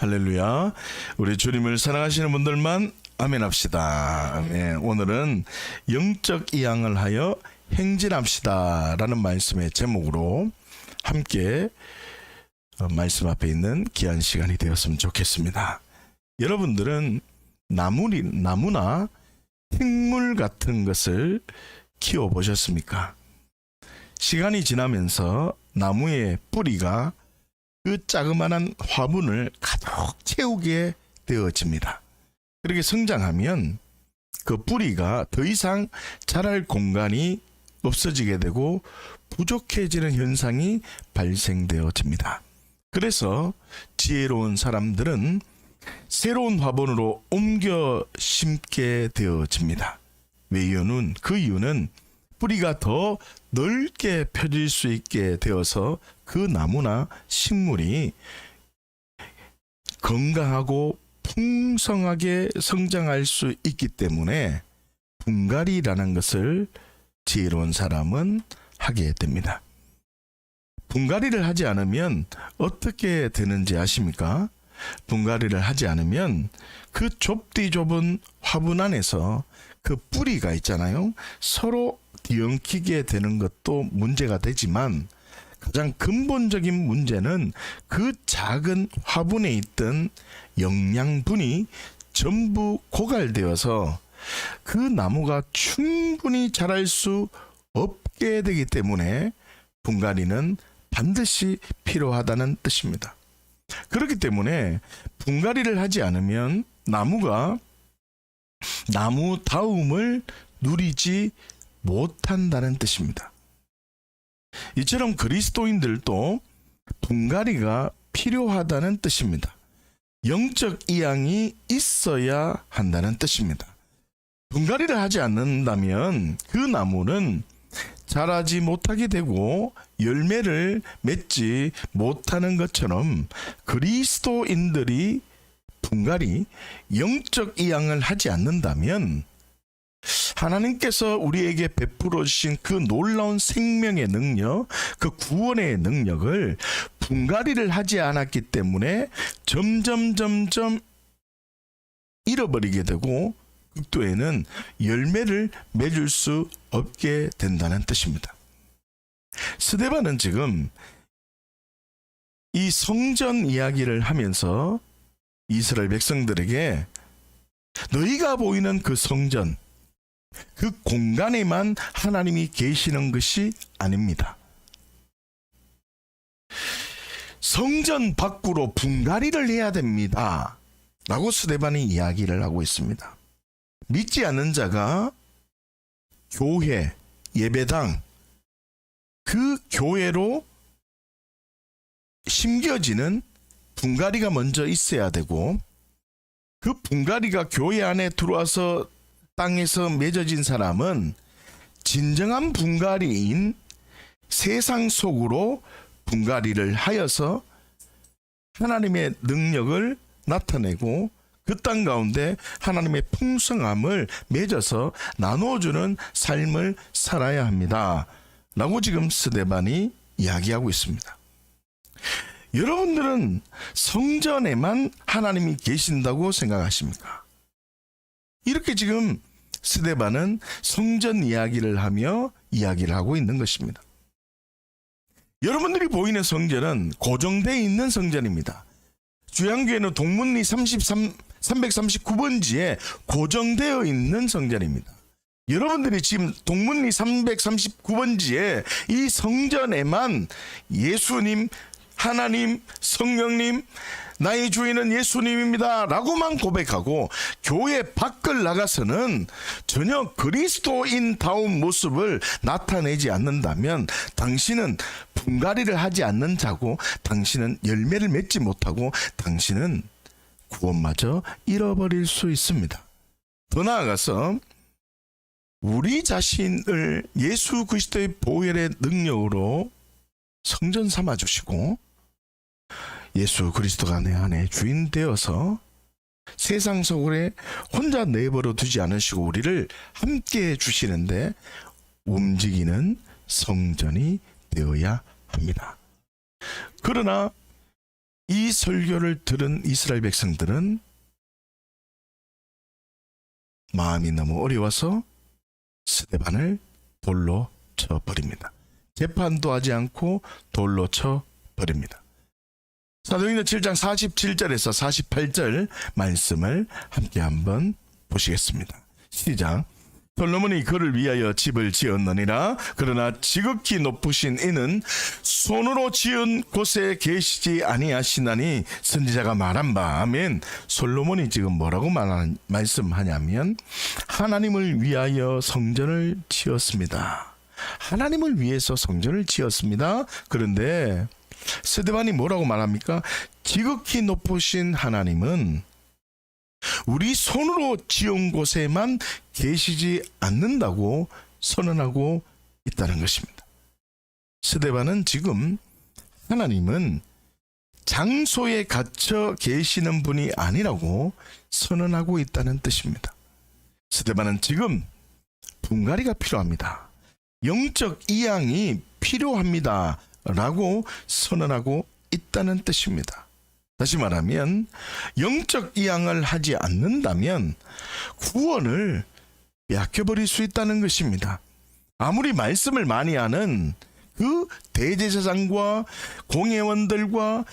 할렐루야. 우리 주님을 사랑하시는 분들만 아멘 합시다. 네, 오늘은 영적 이양을 하여 행진합시다 라는 말씀의 제목으로 함께 말씀 앞에 있는 귀한 시간이 되었으면 좋겠습니다. 여러분들은 나무나 식물 같은 것을 키워보셨습니까? 시간이 지나면서 나무의 뿌리가 그 자그마한 화분을 가득 채우게 되어집니다. 그렇게 성장하면 그 뿌리가 더 이상 자랄 공간이 없어지게 되고 부족해지는 현상이 발생되어집니다. 그래서 지혜로운 사람들은 새로운 화분으로 옮겨 심게 되어집니다. 그 이유는 뿌리가 더 넓게 펴질 수 있게 되어서 그 나무나 식물이 건강하고 풍성하게 성장할 수 있기 때문에 분갈이라는 것을 지혜로운 사람은 하게 됩니다. 분갈이를 하지 않으면 어떻게 되는지 아십니까? 분갈이를 하지 않으면 그 좁디 좁은 화분 안에서 그 뿌리가 있잖아요. 서로 뒤엉키게 되는 것도 문제가 되지만 가장 근본적인 문제는 그 작은 화분에 있던 영양분이 전부 고갈되어서 그 나무가 충분히 자랄 수 없게 되기 때문에 분갈이는 반드시 필요하다는 뜻입니다. 그렇기 때문에 분갈이를 하지 않으면 나무가 나무다움을 누리지 못한다는 뜻입니다. 이처럼 그리스도인들도 분갈이가 필요하다는 뜻입니다. 영적 이양이 있어야 한다는 뜻입니다. 분갈이를 하지 않는다면 그 나무는 자라지 못하게 되고 열매를 맺지 못하는 것처럼 그리스도인들이 분갈이, 영적 이양을 하지 않는다면 하나님께서 우리에게 베풀어 주신 그 놀라운 생명의 능력, 그 구원의 능력을 분갈이를 하지 않았기 때문에 점점 잃어버리게 되고 극도에는 열매를 맺을 수 없게 된다는 뜻입니다. 스데반은 지금 이 성전 이야기를 하면서 이스라엘 백성들에게 너희가 보이는 그 성전, 그 공간에만 하나님이 계시는 것이 아닙니다. 성전 밖으로 분갈이를 해야 됩니다 라고 스데반이 이야기를 하고 있습니다. 믿지 않는 자가 교회, 예배당, 그 교회로 심겨지는 분갈이가 먼저 있어야 되고 그 분갈이가 교회 안에 들어와서 땅에서 맺어진 사람은 진정한 분갈이인 세상 속으로 분갈이를 하여서 하나님의 능력을 나타내고 그 땅 가운데 하나님의 풍성함을 맺어서 나눠주는 삶을 살아야 합니다 라고 지금 스데반이 이야기하고 있습니다. 여러분들은 성전에만 하나님이 계신다고 생각하십니까? 이렇게 지금 스데반은 성전 이야기를 하며 이야기를 하고 있는 것입니다. 여러분들이 보이는 성전은 고정되어 있는 성전입니다. 주양교회는 동문리 339번지에 고정되어 있는 성전입니다. 여러분들이 지금 동문리 339번지에 이 성전에만 예수님, 하나님, 성령님, 나의 주인은 예수님입니다 라고만 고백하고 교회 밖을 나가서는 전혀 그리스도인다운 모습을 나타내지 않는다면 당신은 분갈이를 하지 않는 자고 당신은 열매를 맺지 못하고 당신은 구원마저 잃어버릴 수 있습니다. 더 나아가서 우리 자신을 예수 그리스도의 보혈의 능력으로 성전 삼아주시고 예수 그리스도가 내 안에 주인 되어서 세상 속에 혼자 내버려 두지 않으시고 우리를 함께 해주시는데 움직이는 성전이 되어야 합니다. 그러나 이 설교를 들은 이스라엘 백성들은 마음이 너무 어려워서 스데반을 돌로 쳐버립니다. 재판도 하지 않고 돌로 쳐버립니다. 사도행전 7장 47절에서 48절 말씀을 함께 한번 보시겠습니다. 시작. 솔로몬이 그를 위하여 집을 지었느니라. 그러나 지극히 높으신 이는 손으로 지은 곳에 계시지 아니하시나니 선지자가 말한 바. 아멘. 솔로몬이 지금 뭐라고 말씀하냐면 하나님을 위하여 성전을 지었습니다. 하나님을 위해서 성전을 지었습니다. 그런데 스데반이 뭐라고 말합니까? 지극히 높으신 하나님은 우리 손으로 지은 곳에만 계시지 않는다고 선언하고 있다는 것입니다. 스데반은 지금 하나님은 장소에 갇혀 계시는 분이 아니라고 선언하고 있다는 뜻입니다. 스데반은 지금 분갈이가 필요합니다. 영적 이양이 필요합니다 라고 선언하고 있다는 뜻입니다. 다시 말하면 영적 이양을 하지 않는다면 구원을 빼앗겨버릴 수 있다는 것입니다. 아무리 말씀을 많이 하는 그 대제사장과 공회원들과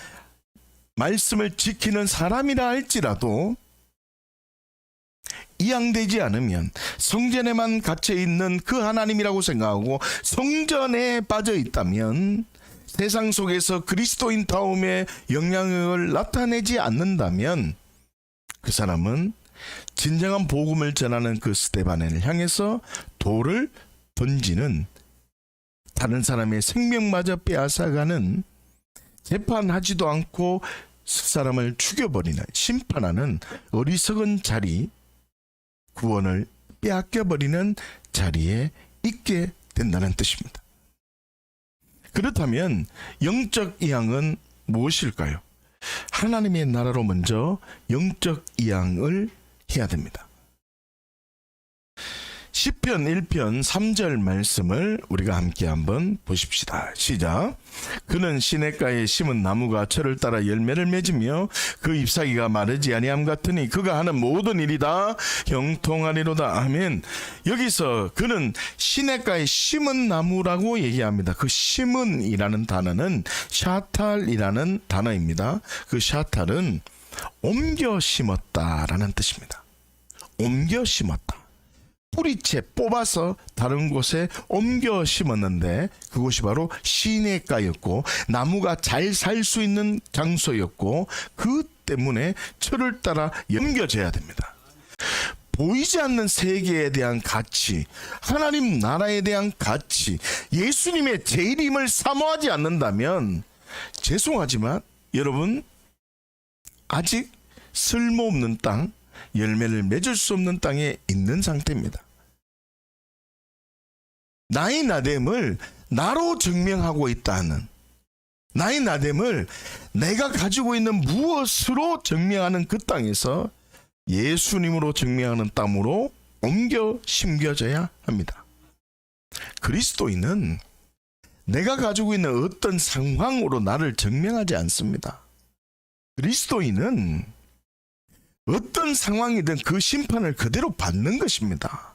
말씀을 지키는 사람이라 할지라도 이양되지 않으면 성전에만 갇혀 있는 그 하나님이라고 생각하고 성전에 빠져 있다면 세상 속에서 그리스도인 다움의 영향력을 나타내지 않는다면 그 사람은 진정한 복음을 전하는 그 스데반을 향해서 돌을 던지는, 다른 사람의 생명마저 빼앗아가는, 재판하지도 않고 그 사람을 죽여버리는, 심판하는 어리석은 자리, 구원을 빼앗겨버리는 자리에 있게 된다는 뜻입니다. 그렇다면 영적 이양은 무엇일까요? 하나님의 나라로 먼저 영적 이양을 해야 됩니다. 시편 1편 3절 말씀을 우리가 함께 한번 보십시다. 시작. 그는 시냇가에 심은 나무가 철을 따라 열매를 맺으며 그 잎사귀가 마르지 아니함 같으니 그가 하는 모든 일이 다 형통하리로다. 아멘. 여기서 그는 시냇가에 심은 나무라고 얘기합니다. 그 심은이라는 단어는 샤탈이라는 단어입니다. 그 샤탈은 옮겨 심었다라는 뜻입니다. 옮겨 심었다. 뿌리채 뽑아서 다른 곳에 옮겨 심었는데 그곳이 바로 시냇가였고 나무가 잘 살 수 있는 장소였고 그 때문에 철을 따라 옮겨져야 됩니다. 보이지 않는 세계에 대한 가치, 하나님 나라에 대한 가치, 예수님의 재림을 사모하지 않는다면 죄송하지만 여러분 아직 쓸모없는 땅, 열매를 맺을 수 없는 땅에 있는 상태입니다. 나의 나됨을 나로 증명하고 있다는, 나의 나됨을 내가 가지고 있는 무엇으로 증명하는 그 땅에서 예수님으로 증명하는 땅으로 옮겨 심겨져야 합니다. 그리스도인은 내가 가지고 있는 어떤 상황으로 나를 증명하지 않습니다. 그리스도인은 어떤 상황이든 그 심판을 그대로 받는 것입니다.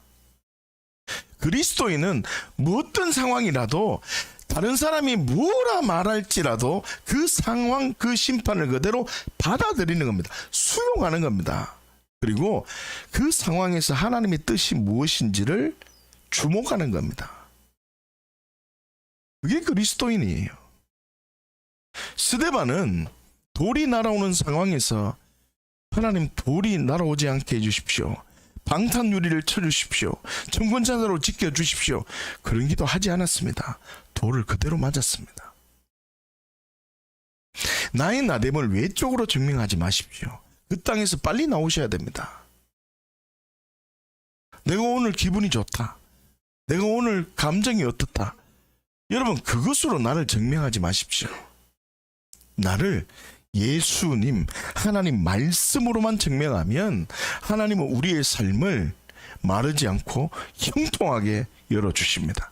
그리스도인은 어떤 상황이라도 다른 사람이 뭐라 말할지라도 그 상황, 그 심판을 그대로 받아들이는 겁니다. 수용하는 겁니다. 그리고 그 상황에서 하나님의 뜻이 무엇인지를 주목하는 겁니다. 그게 그리스도인이에요. 스데반은 돌이 날아오는 상황에서 하나님 돌이 날아오지 않게 해주십시오. 방탄유리를 쳐주십시오. 정권자로 지켜주십시오. 그런 기도 하지 않았습니다. 돌을 그대로 맞았습니다. 나의 나됨을 외적으로 증명하지 마십시오. 그 땅에서 빨리 나오셔야 됩니다. 내가 오늘 기분이 좋다. 내가 오늘 감정이 어떻다. 여러분 그것으로 나를 증명하지 마십시오. 나를 예수님, 하나님 말씀으로만 증명하면 하나님은 우리의 삶을 마르지 않고 형통하게 열어주십니다.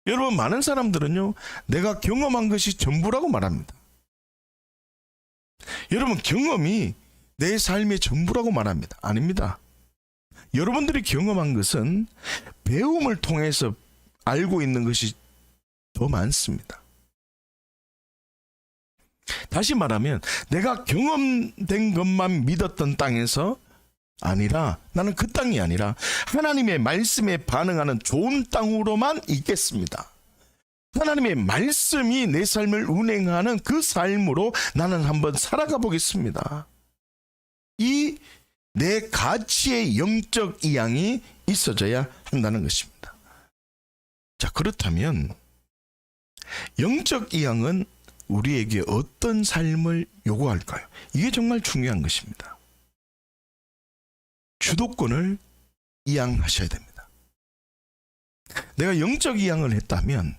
여러분 많은 사람들은요 내가 경험한 것이 전부라고 말합니다. 여러분, 경험이 내 삶의 전부라고 말합니다. 아닙니다. 여러분들이 경험한 것은 배움을 통해서 알고 있는 것이 더 많습니다. 다시 말하면 내가 경험된 것만 믿었던 땅에서 아니라, 나는 그 땅이 아니라 하나님의 말씀에 반응하는 좋은 땅으로만 있겠습니다. 하나님의 말씀이 내 삶을 운행하는 그 삶으로 나는 한번 살아가 보겠습니다. 이 내 가치의 영적 이양이 있어져야 한다는 것입니다. 자, 그렇다면 영적 이양은 우리에게 어떤 삶을 요구할까요? 이게 정말 중요한 것입니다. 주도권을 이양하셔야 됩니다. 내가 영적 이양을 했다면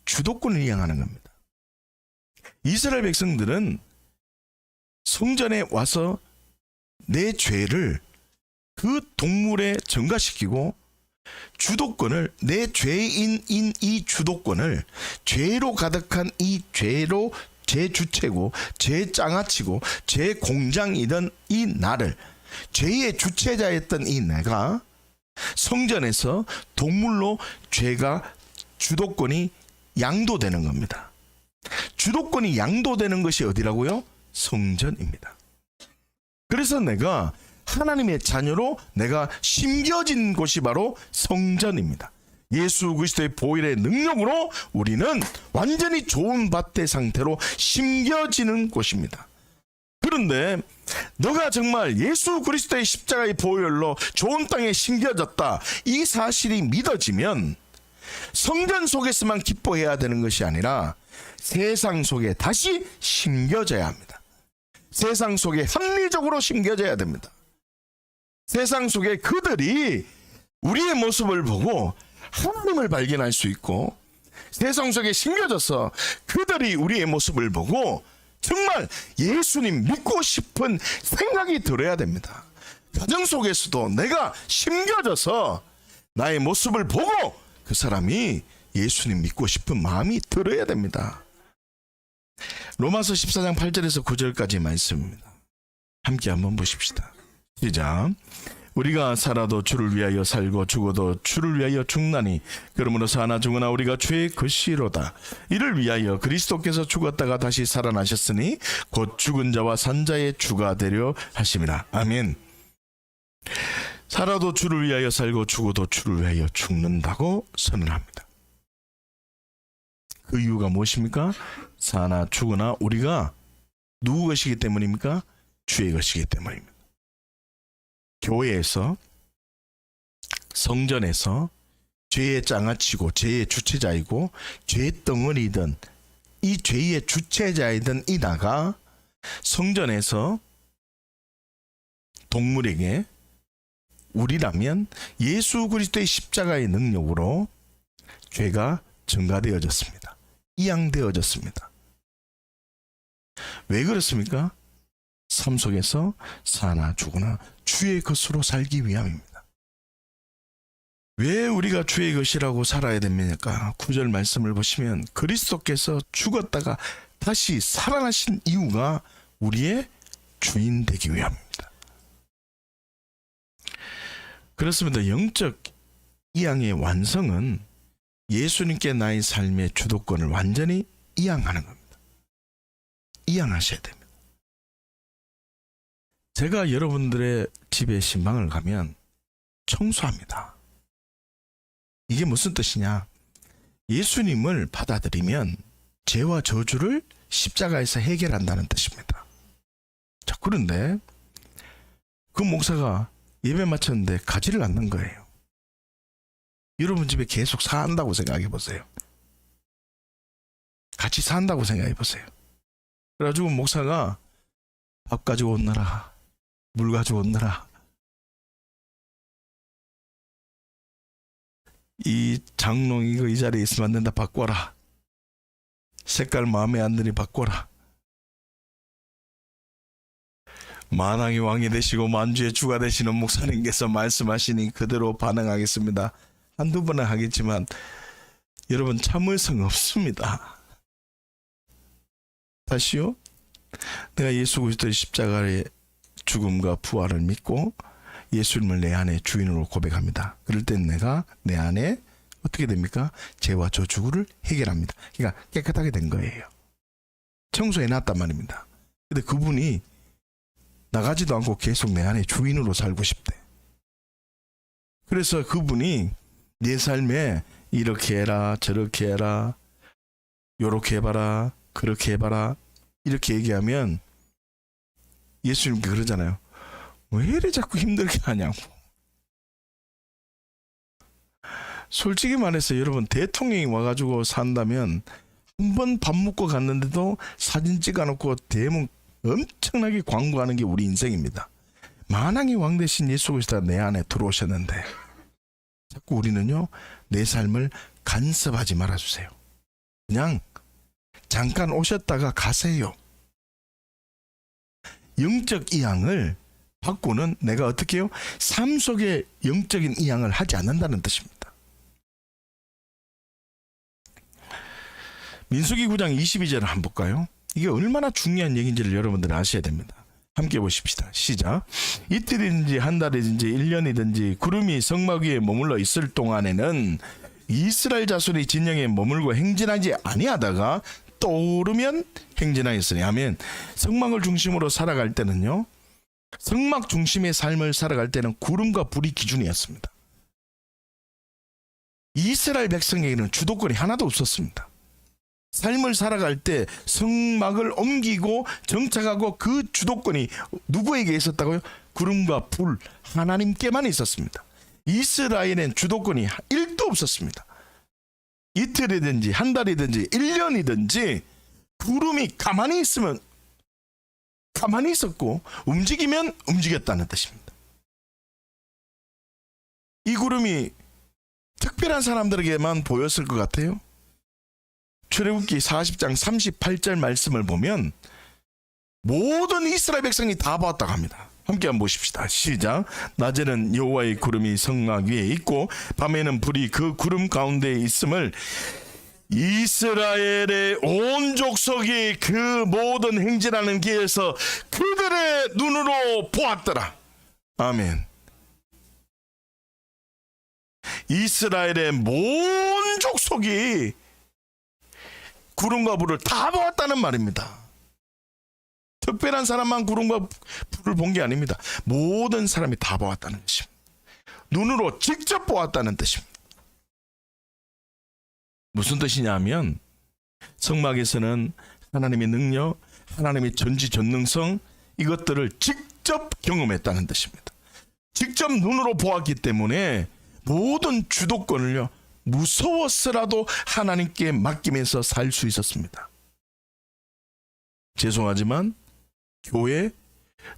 주도권을 이양하는 겁니다. 이스라엘 백성들은 성전에 와서 내 죄를 그 동물에 전가시키고 주도권을, 내 죄인 이 주도권을, 죄로 가득한 이 죄로, 죄 주체고 죄 장아치고 죄 공장이던 이 나를, 죄의 주체자였던 이 내가 성전에서 동물로 죄가 주도권이 양도되는 겁니다. 주도권이 양도되는 것이 어디라고요? 성전입니다. 그래서 내가 하나님의 자녀로 내가 심겨진 곳이 바로 성전입니다. 예수 그리스도의 보혈의 능력으로 우리는 완전히 좋은 밭의 상태로 심겨지는 곳입니다. 그런데 너가 정말 예수 그리스도의 십자가의 보혈로 좋은 땅에 심겨졌다, 이 사실이 믿어지면 성전 속에서만 기뻐해야 되는 것이 아니라 세상 속에 다시 심겨져야 합니다. 세상 속에 합리적으로 심겨져야 됩니다. 세상 속에 그들이 우리의 모습을 보고 하나님을 발견할 수 있고, 세상 속에 심겨져서 그들이 우리의 모습을 보고 정말 예수님 믿고 싶은 생각이 들어야 됩니다. 가정 속에서도 내가 심겨져서 나의 모습을 보고 그 사람이 예수님 믿고 싶은 마음이 들어야 됩니다. 로마서 14장 8절에서 9절까지 말씀입니다. 함께 한번 보십시다. 시작. 우리가 살아도 주를 위하여 살고 죽어도 주를 위하여 죽나니 그러므로 사나 죽으나 우리가 주의 것이로다. 이를 위하여 그리스도께서 죽었다가 다시 살아나셨으니 곧 죽은 자와 산 자의 주가 되려 하심이라. 아멘. 살아도 주를 위하여 살고 죽어도 주를 위하여 죽는다고 선언합니다. 그 이유가 무엇입니까? 사나 죽으나 우리가 누구 것이기 때문입니까? 주의 것이기 때문입니다. 교회에서, 성전에서 죄의 장아치고 죄의 주체자이고 죄의 덩어리든 이 죄의 주체자이든 이 나가 성전에서 동물에게, 우리라면 예수 그리스도의 십자가의 능력으로 죄가 증가되어졌습니다. 이양되어졌습니다. 왜 그렇습니까? 삶 속에서 사나 죽으나 주의 것으로 살기 위함입니다. 왜 우리가 주의 것이라고 살아야 됩니까? 9절 말씀을 보시면 그리스도께서 죽었다가 다시 살아나신 이유가 우리의 주인 되기 위함입니다. 그렇습니다. 영적 이양의 완성은 예수님께 나의 삶의 주도권을 완전히 이양하는 겁니다. 이양하셔야 됩니다. 제가 여러분들의 집에 신방을 가면 청소합니다. 이게 무슨 뜻이냐? 예수님을 받아들이면 죄와 저주를 십자가에서 해결한다는 뜻입니다. 자, 그런데 그 목사가 예배 마쳤는데 가지를 않는 거예요. 여러분 집에 계속 산다고 생각해 보세요. 같이 산다고 생각해 보세요. 그래가지고 목사가 밥 가지고 온나라, 물 가지고 온나라, 이 장롱 이거 이 자리에 있으면 안 된다, 바꿔라, 색깔 마음에 안 드니 바꿔라. 만왕의 왕이 되시고 만주의 주가 되시는 목사님께서 말씀하시니 그대로 반응하겠습니다. 한두 번은 하겠지만 여러분 참을성 없습니다. 다시요? 내가 예수 그리스도의 십자가의 죽음과 부활을 믿고 예수님을 내 안에 주인으로 고백합니다. 그럴 땐 내가 내 안에 어떻게 됩니까? 죄와 저주를 해결합니다. 그러니까 깨끗하게 된 거예요. 청소해 놨단 말입니다. 근데 그분이 나가지도 않고 계속 내 안에 주인으로 살고 싶대. 그래서 그분이 내 삶에 이렇게 해라, 저렇게 해라, 요렇게 해봐라, 그렇게 해봐라, 이렇게 얘기하면 예수님께 그러잖아요. 왜 이래 자꾸 힘들게 하냐고. 솔직히 말해서 여러분, 대통령이 와가지고 산다면 한 번 밥 먹고 갔는데도 사진 찍어놓고 대문 엄청나게 광고하는 게 우리 인생입니다. 만왕의 왕 대신 예수 그리스도가 내 안에 들어오셨는데 자꾸 우리는요, 내 삶을 간섭하지 말아주세요. 그냥 잠깐 오셨다가 가세요. 영적 이양을 받고는 내가 어떻게 해요? 삶 속에 영적인 이양을 하지 않는다는 뜻입니다. 민수기 9장 22절을 한번 볼까요? 이게 얼마나 중요한 얘기인지를 여러분들이 아셔야 됩니다. 함께 보십시다. 시작. 이틀이든지 한 달이든지 1년이든지 구름이 성막 위에 머물러 있을 동안에는 이스라엘 자손이 진영에 머물고 행진하지 아니하다가 떠오르면 행진하였으니. 아멘. 성막을 중심으로 살아갈 때는요, 성막 중심의 삶을 살아갈 때는 구름과 불이 기준이었습니다. 이스라엘 백성에게는 주도권이 하나도 없었습니다. 삶을 살아갈 때 성막을 옮기고 정착하고 그 주도권이 누구에게 있었다고요? 구름과 불, 하나님께만 있었습니다. 이스라엘엔 주도권이 1도 없었습니다. 이틀이든지 한 달이든지 1년이든지 구름이 가만히 있으면 가만히 있었고 움직이면 움직였다는 뜻입니다. 이 구름이 특별한 사람들에게만 보였을 것 같아요. 출애굽기 40장 38절 말씀을 보면 모든 이스라엘 백성이 다 보았다고 합니다. 함께 한번 보십시다. 시작. 낮에는 여호와의 구름이 성막 위에 있고 밤에는 불이 그 구름 가운데에 있음을 이스라엘의 온 족속이 그 모든 행진하는 길에서 그들의 눈으로 보았더라. 아멘. 이스라엘의 모든 족속이 구름과 불을 다 보았다는 말입니다. 특별한 사람만 구름과 불을 본 게 아닙니다. 모든 사람이 다 보았다는 뜻입니다. 눈으로 직접 보았다는 뜻입니다. 무슨 뜻이냐면 성막에서는 하나님의 능력, 하나님의 전지전능성, 이것들을 직접 경험했다는 뜻입니다. 직접 눈으로 보았기 때문에 모든 주도권을요, 무서웠으라도 하나님께 맡기면서 살 수 있었습니다. 죄송하지만 교회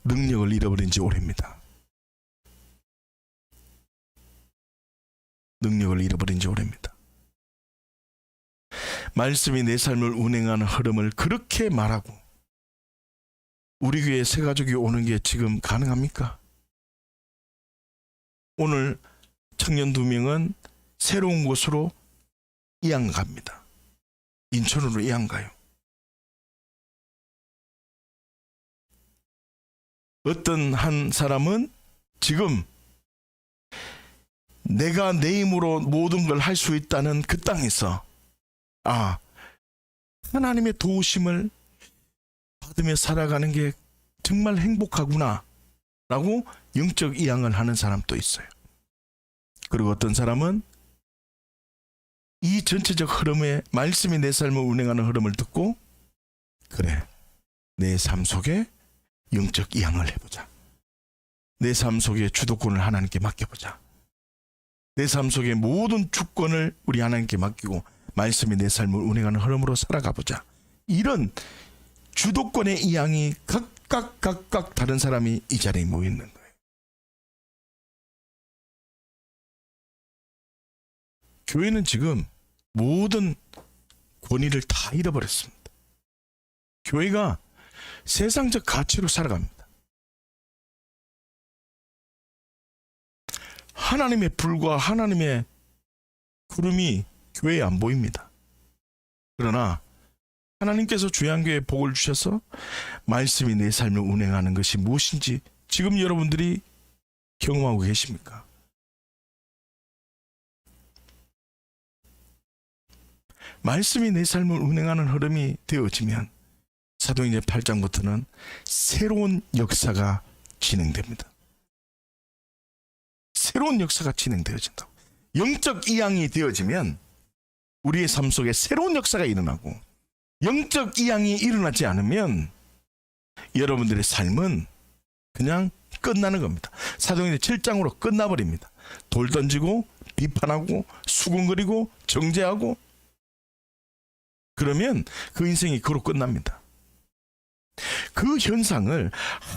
능력을 잃어버린 지 오래입니다. 능력을 잃어버린 지 오래입니다. 말씀이 내 삶을 운행하는 흐름을 그렇게 말하고 우리 교회에 새 가족이 오는 게 지금 가능합니까? 오늘 청년 2명은 새로운 곳으로 이양 갑니다. 인천으로 이양 가요. 어떤 한 사람은 지금 내가 내 힘으로 모든 걸 할 수 있다는 그 땅에서 하나님의 도우심을 받으며 살아가는 게 정말 행복하구나 라고 영적 이양을 하는 사람도 있어요. 그리고 어떤 사람은 이 전체적 흐름에 말씀이 내 삶을 운행하는 흐름을 듣고 그래, 내 삶 속에 영적 이양을 해보자. 내 삶 속에 주도권을 하나님께 맡겨보자. 내 삶 속의 모든 주권을 우리 하나님께 맡기고 말씀이 내 삶을 운행하는 흐름으로 살아가보자. 이런 주도권의 이양이 각각 다른 사람이 이 자리에 모여있는 거예요. 교회는 지금 모든 권위를 다 잃어버렸습니다. 교회가 세상적 가치로 살아갑니다. 하나님의 불과 하나님의 구름이 교회에 안 보입니다. 그러나 하나님께서 주양교회에 복을 주셔서 말씀이 내 삶을 운행하는 것이 무엇인지 지금 여러분들이 경험하고 계십니까? 말씀이 내 삶을 운행하는 흐름이 되어지면 사도행전 8장부터는 새로운 역사가 진행됩니다. 새로운 역사가 진행되어진다고. 영적 이양이 되어지면 우리의 삶 속에 새로운 역사가 일어나고, 영적 이양이 일어나지 않으면 여러분들의 삶은 그냥 끝나는 겁니다. 사도행전 7장으로 끝나버립니다. 돌 던지고 비판하고 수군거리고 정죄하고, 그러면 그 인생이 그로 끝납니다. 그 현상을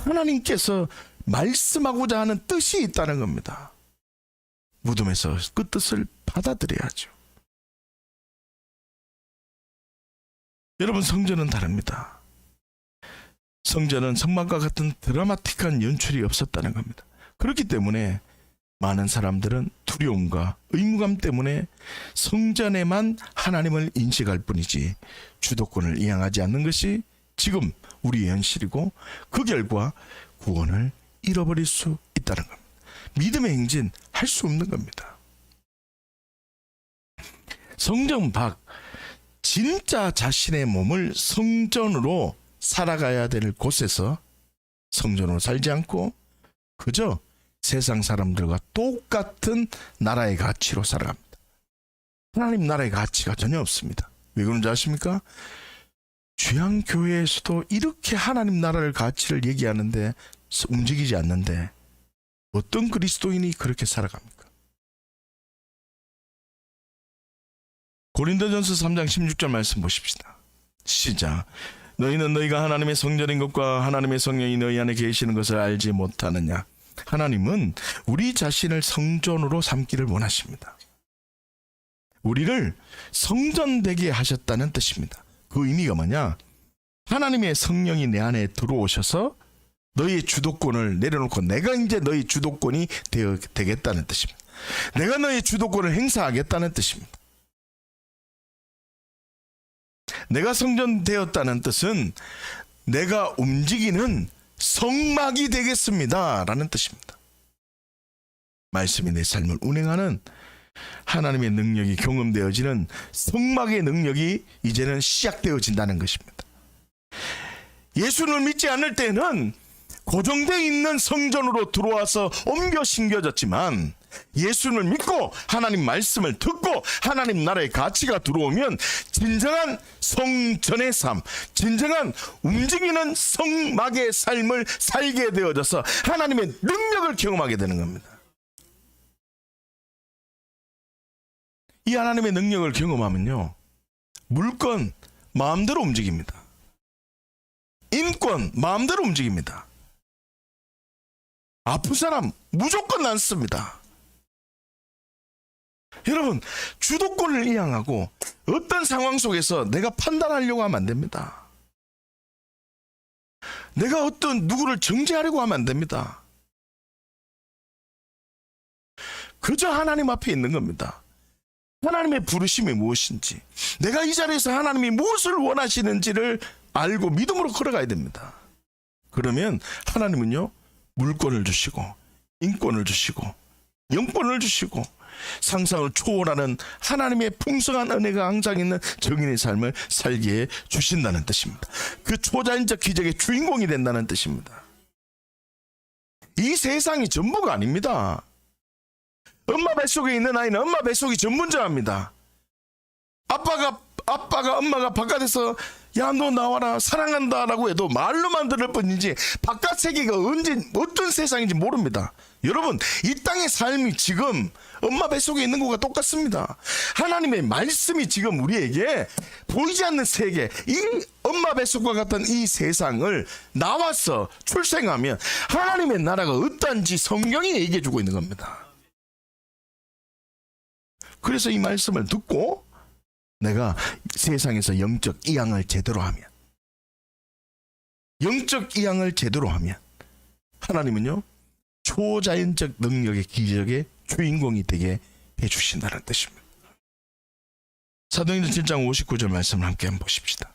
하나님께서 말씀하고자 하는 뜻이 있다는 겁니다. 무덤에서 그 뜻을 받아들여야죠. 여러분, 성전은 다릅니다. 성전은 성막과 같은 드라마틱한 연출이 없었다는 겁니다. 그렇기 때문에 많은 사람들은 두려움과 의무감 때문에 성전에만 하나님을 인식할 뿐이지 주도권을 이양하지 않는 것이 지금 우리의 현실이고, 그 결과 구원을 잃어버릴 수 있다는 겁니다. 믿음의 행진 할 수 없는 겁니다. 성전 밖, 진짜 자신의 몸을 성전으로 살아가야 될 곳에서 성전으로 살지 않고 그저 세상 사람들과 똑같은 나라의 가치로 살아갑니다. 하나님 나라의 가치가 전혀 없습니다. 왜 그런지 아십니까? 주양교회에서도 이렇게 하나님 나라를 가치를 얘기하는데 움직이지 않는데 어떤 그리스도인이 그렇게 살아갑니까? 고린도전서 3장 16절 말씀 보십시다. 시작. 너희는 너희가 하나님의 성전인 것과 하나님의 성령이 너희 안에 계시는 것을 알지 못하느냐. 하나님은 우리 자신을 성전으로 삼기를 원하십니다. 우리를 성전되게 하셨다는 뜻입니다. 그 의미가 뭐냐? 하나님의 성령이 내 안에 들어오셔서 너희의 주도권을 내려놓고 내가 이제 너희 주도권이 되겠다는 뜻입니다. 내가 너희 주도권을 행사하겠다는 뜻입니다. 내가 성전되었다는 뜻은 내가 움직이는 성막이 되겠습니다 라는 뜻입니다. 말씀이 내 삶을 운행하는 하나님의 능력이 경험되어지는 성막의 능력이 이제는 시작되어진다는 것입니다. 예수를 믿지 않을 때는 고정되어 있는 성전으로 들어와서 옮겨 심겨졌지만, 예수를 믿고 하나님 말씀을 듣고 하나님 나라의 가치가 들어오면 진정한 성전의 삶, 진정한 움직이는 성막의 삶을 살게 되어져서 하나님의 능력을 경험하게 되는 겁니다. 이 하나님의 능력을 경험하면요, 물건 마음대로 움직입니다. 인권 마음대로 움직입니다. 아픈 사람 무조건 낫습니다. 여러분, 주도권을 이양하고 어떤 상황 속에서 내가 판단하려고 하면 안 됩니다. 내가 어떤 누구를 정죄하려고 하면 안 됩니다. 그저 하나님 앞에 있는 겁니다. 하나님의 부르심이 무엇인지, 내가 이 자리에서 하나님이 무엇을 원하시는지를 알고 믿음으로 걸어가야 됩니다. 그러면 하나님은요, 물권을 주시고 인권을 주시고 영권을 주시고 상상을 초월하는 하나님의 풍성한 은혜가 항상 있는 정인의 삶을 살게 해 주신다는 뜻입니다. 그 초자연적 기적의 주인공이 된다는 뜻입니다. 이 세상이 전부가 아닙니다. 엄마 뱃속에 있는 아이는 엄마 뱃속이 전문자입니다. 아빠가 엄마가 바깥에서 야 너 나와라 사랑한다 라고 해도 말로만 들을 뿐이지 바깥 세계가 언제 어떤 세상인지 모릅니다. 여러분, 이 땅의 삶이 지금 엄마 뱃속에 있는 것과 똑같습니다. 하나님의 말씀이 지금 우리에게 보이지 않는 세계, 이 엄마 뱃속과 같은 이 세상을 나와서 출생하면 하나님의 나라가 어떤지 성경이 얘기해 주고 있는 겁니다. 그래서 이 말씀을 듣고 내가 세상에서 영적 이양을 제대로 하면, 영적 이양을 제대로 하면 하나님은요, 초자연적 능력의 기적의 주인공이 되게 해주신다는 뜻입니다. 사도행전 7장 59절 말씀을 함께 한번 보십시다.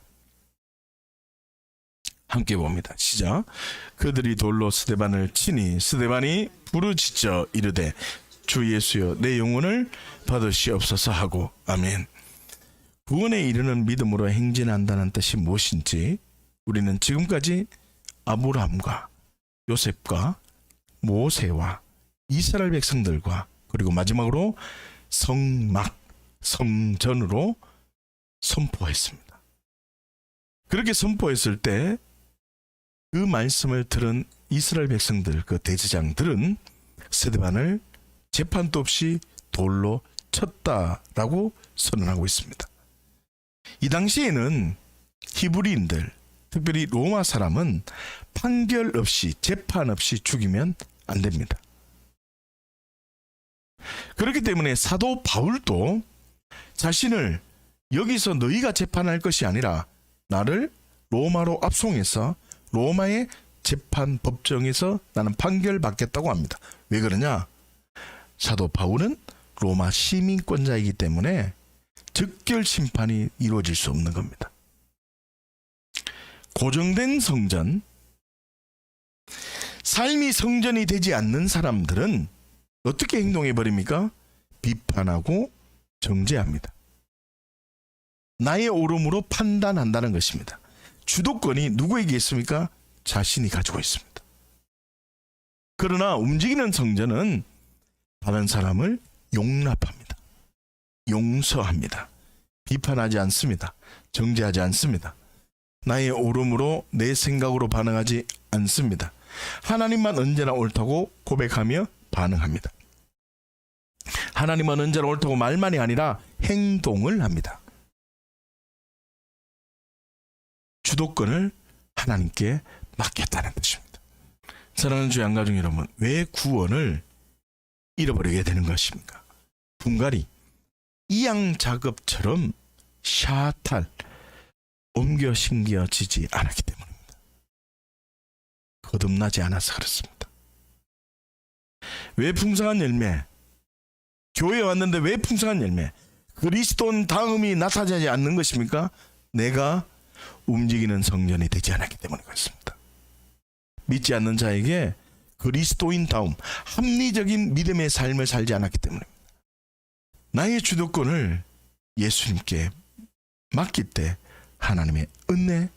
함께 봅니다. 시작. 그들이 돌로 스데반을 치니 스데반이 부르짖어 이르되 주 예수여 내 영혼을 받으시옵소서 하고. 아멘. 구원에 이르는 믿음으로 행진한다는 뜻이 무엇인지 우리는 지금까지 아브라함과 요셉과 모세와 이스라엘 백성들과 그리고 마지막으로 성전으로 선포했습니다. 그렇게 선포했을 때 그 말씀을 들은 이스라엘 백성들, 그 대제장들은 스데반을 재판도 없이 돌로 쳤다라고 선언하고 있습니다. 이 당시에는 히브리인들, 특별히 로마 사람은 판결 없이 재판 없이 죽이면 안 됩니다. 그렇기 때문에 사도 바울도 자신을 여기서 너희가 재판할 것이 아니라 나를 로마로 압송해서 로마의 재판 법정에서 나는 판결받겠다고 합니다. 왜 그러냐? 사도 바울은 로마 시민권자이기 때문에 즉결 심판이 이루어질 수 없는 겁니다. 고정된 성전, 삶이 성전이 되지 않는 사람들은 어떻게 행동해 버립니까? 비판하고 정죄합니다. 나의 옳음으로 판단한다는 것입니다. 주도권이 누구에게 있습니까? 자신이 가지고 있습니다. 그러나 움직이는 성전은 다른 사람을 용납합니다. 용서합니다. 비판하지 않습니다. 정죄하지 않습니다. 나의 옳음으로 내 생각으로 반응하지 않습니다. 하나님만 언제나 옳다고 고백하며 반응합니다. 하나님은 언제나 옳다고 말만이 아니라 행동을 합니다. 주도권을 하나님께 맡겼다는 뜻입니다. 사랑하는 주의 양가족 여러분, 왜 구원을 잃어버리게 되는 것입니까? 분갈이, 이양 작업처럼 샤탈, 옮겨 신겨지지 않았기 때문입니다. 거듭나지 않아서 그렇습니다. 왜 풍성한 열매? 교회에 왔는데 왜 풍성한 열매? 그리스도인 다음이 나타나지 않는 것입니까? 내가 움직이는 성전이 되지 않았기 때문에 그렇습니다. 믿지 않는 자에게 그리스도인 다움, 합리적인 믿음의 삶을 살지 않았기 때문입니다. 나의 주도권을 예수님께 맡길 때 하나님의 은혜,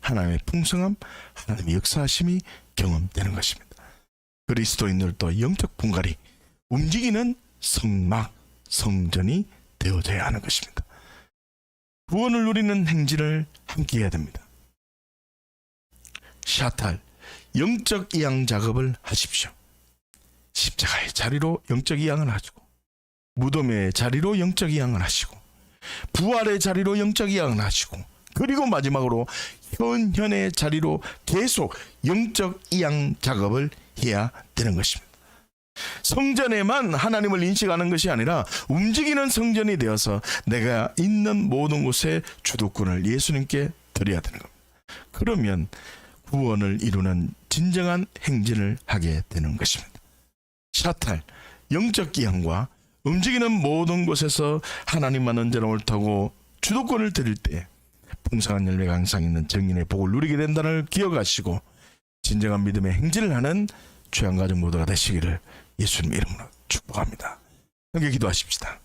하나님의 풍성함, 하나님의 역사하심이 경험되는 것입니다. 그리스도인들도 영적 분갈이, 움직이는 성막, 성전이 되어져야 하는 것입니다. 구원을 누리는 행진을 함께 해야 됩니다. 샤탈, 영적 이양 작업을 하십시오. 십자가의 자리로 영적 이양을 하시고, 무덤의 자리로 영적 이양을 하시고, 부활의 자리로 영적 이양을 하시고, 그리고 마지막으로 현현의 자리로 계속 영적 이양 작업을 해야 되는 것입니다. 성전에만 하나님을 인식하는 것이 아니라 움직이는 성전이 되어서 내가 있는 모든 곳에 주도권을 예수님께 드려야 되는 겁니다. 그러면 구원을 이루는 진정한 행진을 하게 되는 것입니다. 샤탈, 영적 기양과 움직이는 모든 곳에서 하나님만 언제나 옳다고 주도권을 드릴 때 풍성한 열매가 항상 있는 정인의 복을 누리게 된다는 걸 기억하시고 진정한 믿음의 행진을 하는 주양가족 모두가 되시기를 예수님 이름으로 축복합니다. 함께 기도하십시다.